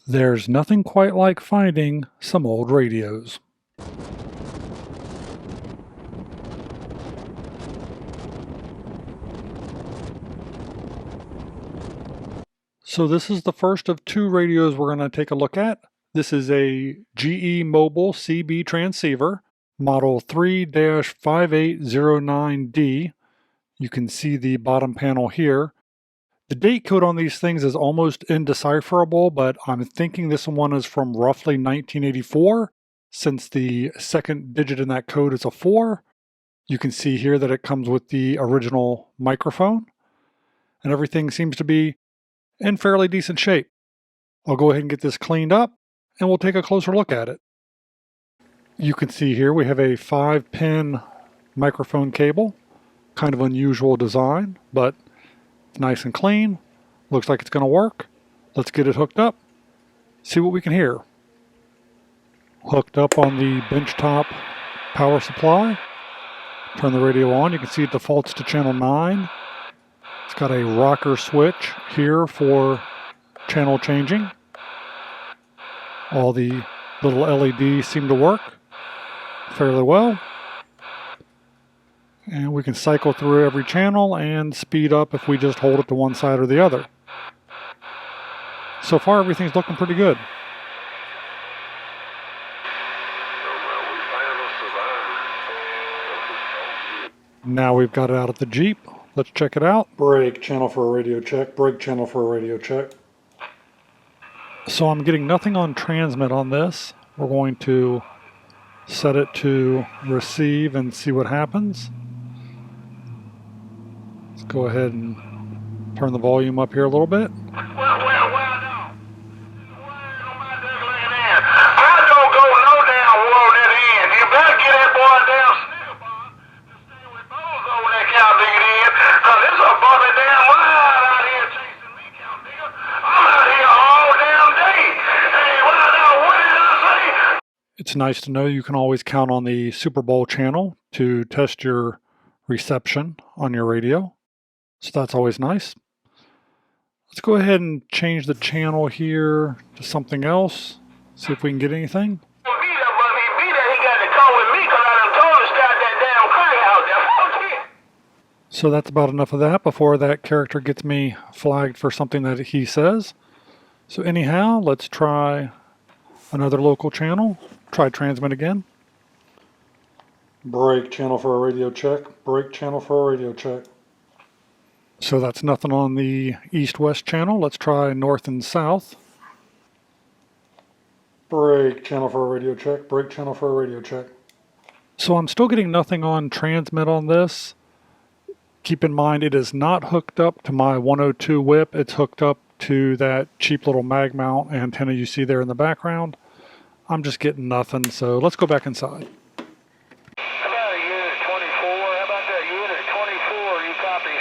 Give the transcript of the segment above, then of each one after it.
There's nothing quite like finding some old radios. So this is the first of two radios we're going to take a look at. This is a GE Mobile CB transceiver, model 3-5809D. You can see the bottom panel here. The date code on these things is almost indecipherable, but I'm thinking this one is from roughly 1984, since the second digit in that code is a 4. You can see here that it comes with the original microphone, and everything seems to be in fairly decent shape. I'll go ahead and get this cleaned up, and we'll take a closer look at it. You can see here we have a 5-pin microphone cable, kind of unusual design, but nice and clean. Looks like it's going to work. Let's get it hooked up, see what we can hear. Hooked up on the benchtop power supply. Turn the radio on. You can see it defaults to channel 9. It's got a rocker switch here for channel changing. All the little LEDs seem to work fairly well. And we can cycle through every channel and speed up if we just hold it to one side or the other. So far everything's looking pretty good. Now we've got it out of the Jeep. Let's check it out. Brake channel for a radio check. Brake channel for a radio check. So I'm getting nothing on transmit on this. We're going to set it to receive and see what happens. Let's go ahead and turn the volume up here a little bit. It's nice to know you can always count on the Super Bowl channel to test your reception on your radio. So that's always nice. Let's go ahead and change the channel here to something else. See if we can get anything. So that's about enough of that before that character gets me flagged for something that he says. So anyhow, let's try another local channel. Try transmit again. Brake channel for a radio check. Brake channel for a radio check. So that's nothing on the east-west channel. Let's try north and south. Brake channel for a radio check. Brake channel for a radio check. So I'm still getting nothing on transmit on this. Keep in mind it is not hooked up to my 102 whip. It's hooked up to that cheap little mag mount antenna you see there in the background. I'm just getting nothing, so let's go back inside. How about a unit 24? How about that unit 24? You copy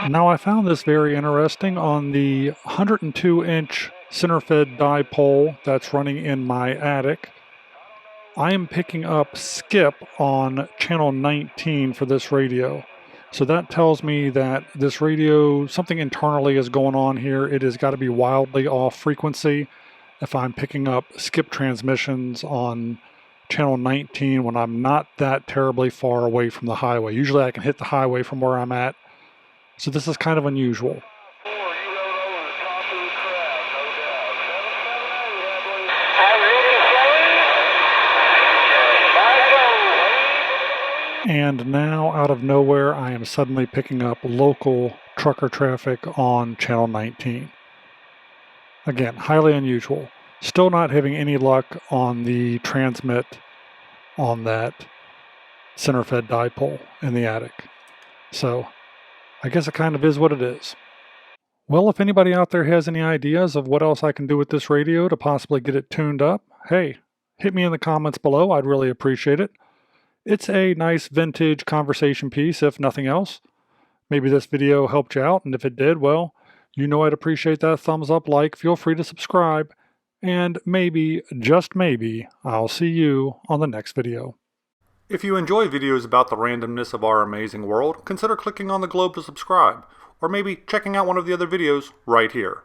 778. Now I found this very interesting on the 102-inch center-fed dipole that's running in my attic. I am picking up skip on channel 19 for this radio. So that tells me that this radio, something internally is going on here. It has got to be wildly off frequency if I'm picking up skip transmissions on channel 19 when I'm not that terribly far away from the highway. Usually I can hit the highway from where I'm at. So this is kind of unusual. And now, out of nowhere, I am suddenly picking up local trucker traffic on channel 19. Again, highly unusual. Still not having any luck on the transmit on that center-fed dipole in the attic. So, I guess it kind of is what it is. Well, if anybody out there has any ideas of what else I can do with this radio to possibly get it tuned up, hey, hit me in the comments below. I'd really appreciate it. It's a nice vintage conversation piece, if nothing else. Maybe this video helped you out, and if it did, well, you know I'd appreciate that thumbs up, like, feel free to subscribe, and maybe, just maybe, I'll see you on the next video. If you enjoy videos about the randomness of our amazing world, consider clicking on the globe to subscribe, or maybe checking out one of the other videos right here.